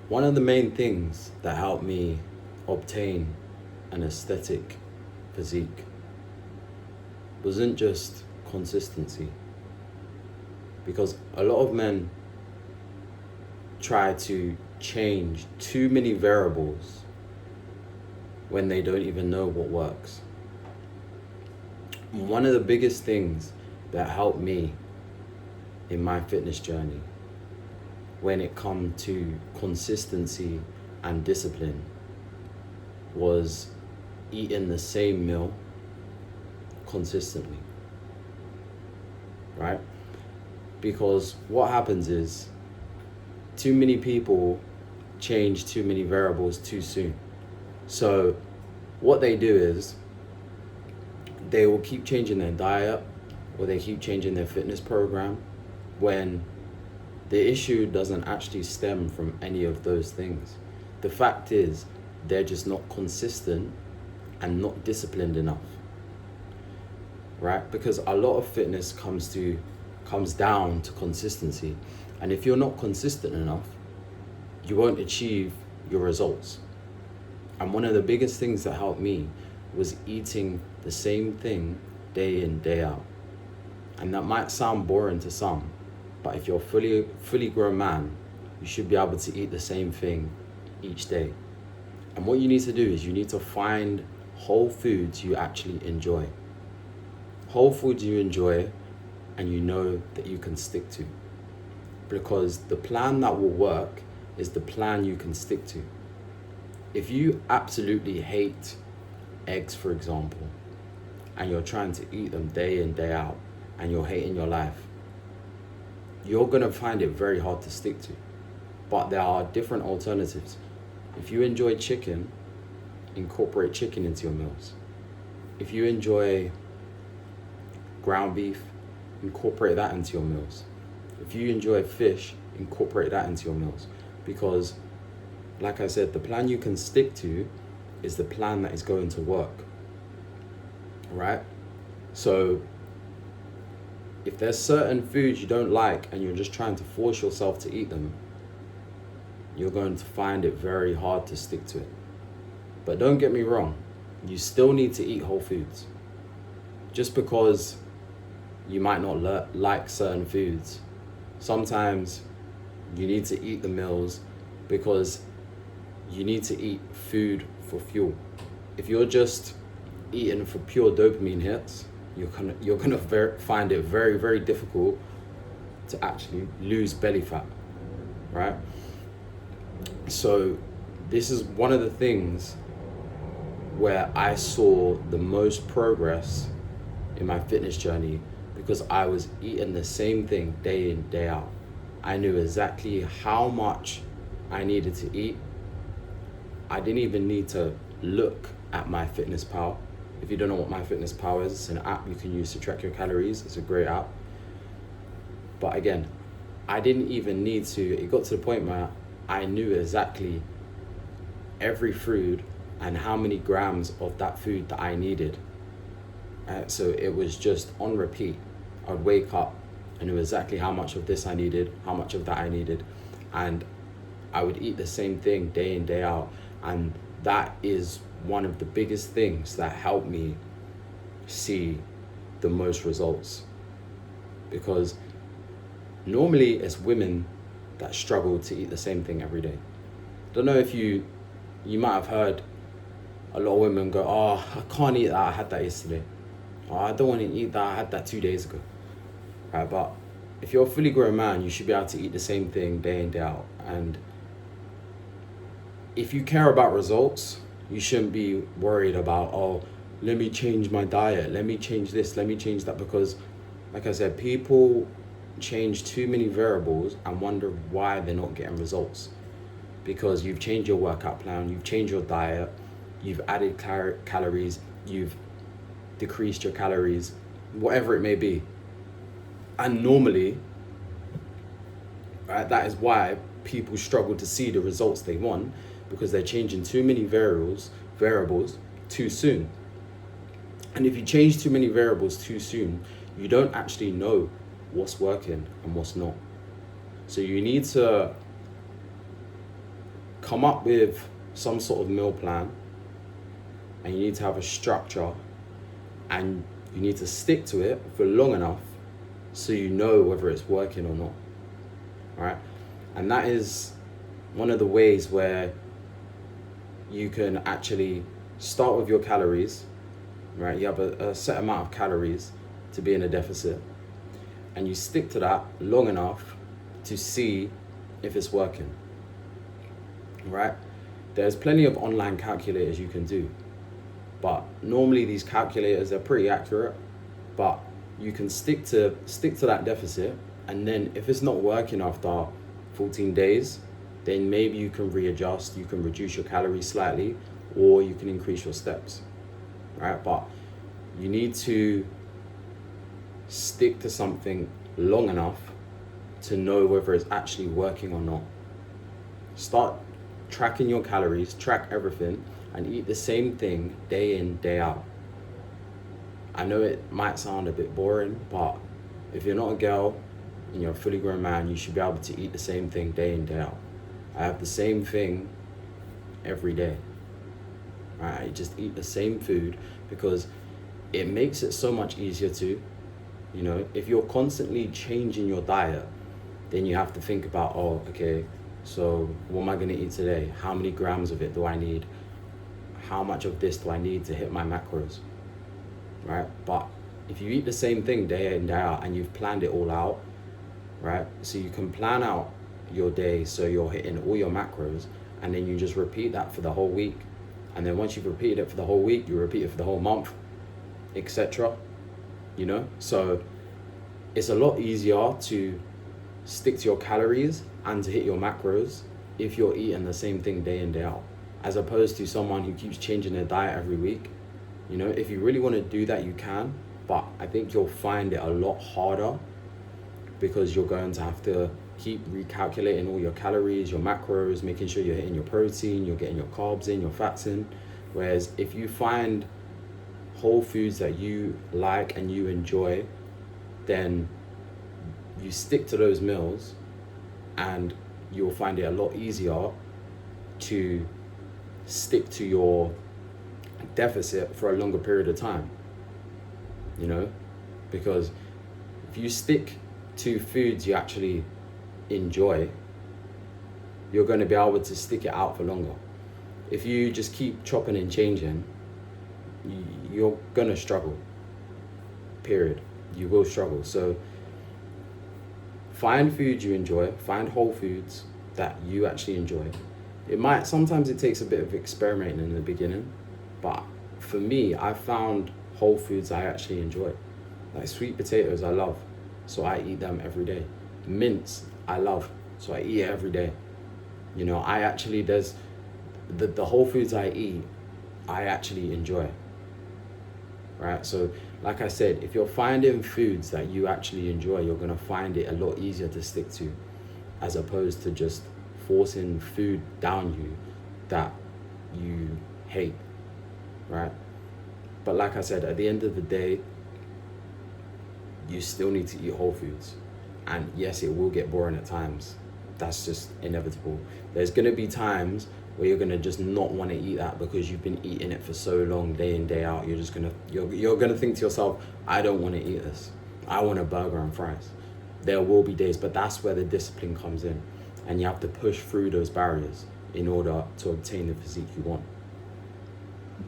One of the main things that helped me obtain an aesthetic physique wasn't just consistency, because a lot of men try to change too many variables when they don't even know what works. One of the biggest things that helped me in my fitness journey when it come to consistency and discipline was eating the same meal consistently, right? Because what happens is too many people change too many variables too soon. So what they do is they will keep changing their diet, or they keep changing their fitness program, when the issue doesn't actually stem from any of those things. The fact is, they're just not consistent and not disciplined enough, right? Because a lot of fitness comes down to consistency. And if you're not consistent enough, you won't achieve your results. And one of the biggest things that helped me was eating the same thing day in, day out. And that might sound boring to some, but if you're a fully grown man, you should be able to eat the same thing each day. And what you need to do is you need to find whole foods you actually enjoy. Whole foods you enjoy and you know that you can stick to. Because the plan that will work is the plan you can stick to. If you absolutely hate eggs, for example, and you're trying to eat them day in, day out, and you're hating your life, you're gonna find it very hard to stick to. But there are different alternatives. If you enjoy chicken, incorporate chicken into your meals. If you enjoy ground beef, incorporate that into your meals. If you enjoy fish, incorporate that into your meals. Because, like I said, the plan you can stick to is the plan that is going to work, right? So if there's certain foods you don't like and you're just trying to force yourself to eat them, you're going to find it very hard to stick to it. But don't get me wrong, you still need to eat whole foods. Just because you might not like certain foods, sometimes you need to eat the meals because you need to eat food for fuel. If you're just eating for pure dopamine hits, you're gonna find it very, very difficult to actually lose belly fat, right? So this is one of the things where I saw the most progress in my fitness journey, because I was eating the same thing day in, day out. I knew exactly how much I needed to eat. I didn't even need to look at MyFitnessPal. If you don't know what MyFitnessPal is, it's an app you can use to track your calories. It's a great app. But again, I didn't even need to, it got to the point where I knew exactly every food and how many grams of that food that I needed. So it was just on repeat. I'd wake up, I knew exactly how much of this I needed, how much of that I needed, and I would eat the same thing day in, day out. And that is one of the biggest things that helped me see the most results. Because normally it's women that struggle to eat the same thing every day. Don't know if you might have heard a lot of women go, oh, I can't eat that, I had that yesterday. Oh, I don't want to eat that, I had that 2 days ago. Right, but if you're a fully grown man, you should be able to eat the same thing day in, day out. And if you care about results, you shouldn't be worried about, oh, let me change my diet, let me change this, let me change that. Because, like I said, people change too many variables and wonder why they're not getting results. Because you've changed your workout plan, you've changed your diet, you've added calories, you've decreased your calories, whatever it may be. And normally, right, that is why people struggle to see the results they want, because they're changing too many variables too soon. And if you change too many variables too soon, you don't actually know what's working and what's not. So you need to come up with some sort of meal plan, and you need to have a structure, and you need to stick to it for long enough so you know whether it's working or not. All right? And that is one of the ways where you can actually start with your calories, right? You have a set amount of calories to be in a deficit, and you stick to that long enough to see if it's working, right? There's plenty of online calculators you can do, but normally these calculators are pretty accurate, but you can stick to that deficit, and then if it's not working after 14 days, then maybe you can readjust, you can reduce your calories slightly, or you can increase your steps, right? But you need to stick to something long enough to know whether it's actually working or not. Start tracking your calories, track everything, and eat the same thing day in, day out. I know it might sound a bit boring, but if you're not a girl and you're a fully grown man, you should be able to eat the same thing day in, day out. I have the same thing every day. Right? I just eat the same food because it makes it so much easier to, you know, if you're constantly changing your diet, then you have to think about, oh, okay, so what am I going to eat today? How many grams of it do I need? How much of this do I need to hit my macros? Right? But if you eat the same thing day in, day out, and you've planned it all out, right? So you can plan out your day so you're hitting all your macros, and then you just repeat that for the whole week. And then once you've repeated it for the whole week, you repeat it for the whole month, etc. You know? So it's a lot easier to stick to your calories and to hit your macros if you're eating the same thing day in, day out, as opposed to someone who keeps changing their diet every week. You know, if you really want to do that, you can, but I think you'll find it a lot harder because you're going to have to keep recalculating all your calories, your macros, making sure you're hitting your protein, you're getting your carbs in, your fats in. Whereas if you find whole foods that you like and you enjoy, then you stick to those meals and you'll find it a lot easier to stick to your deficit for a longer period of time, you know, because if you stick to foods you actually enjoy, you're going to be able to stick it out for longer. If you just keep chopping and changing, you're going to struggle, period. You will struggle. So find foods you enjoy, find whole foods that you actually enjoy. Sometimes it takes a bit of experimenting in the beginning, but for me, I found whole foods I actually enjoy. Like sweet potatoes, I love, so I eat them every day. Mince, I love, so I eat it every day. You know, there's the whole foods I eat, I actually enjoy. Right? So like I said, if you're finding foods that you actually enjoy, you're gonna find it a lot easier to stick to, as opposed to just forcing food down you that you hate, right? But like I said, at the end of the day, you still need to eat whole foods. And yes, it will get boring at times. That's just inevitable. There's gonna be times where you're gonna just not want to eat that because you've been eating it for so long, day in, day out. You're gonna think to yourself, I don't want to eat this. I want a burger and fries. There will be days, but that's where the discipline comes in. And you have to push through those barriers in order to obtain the physique you want.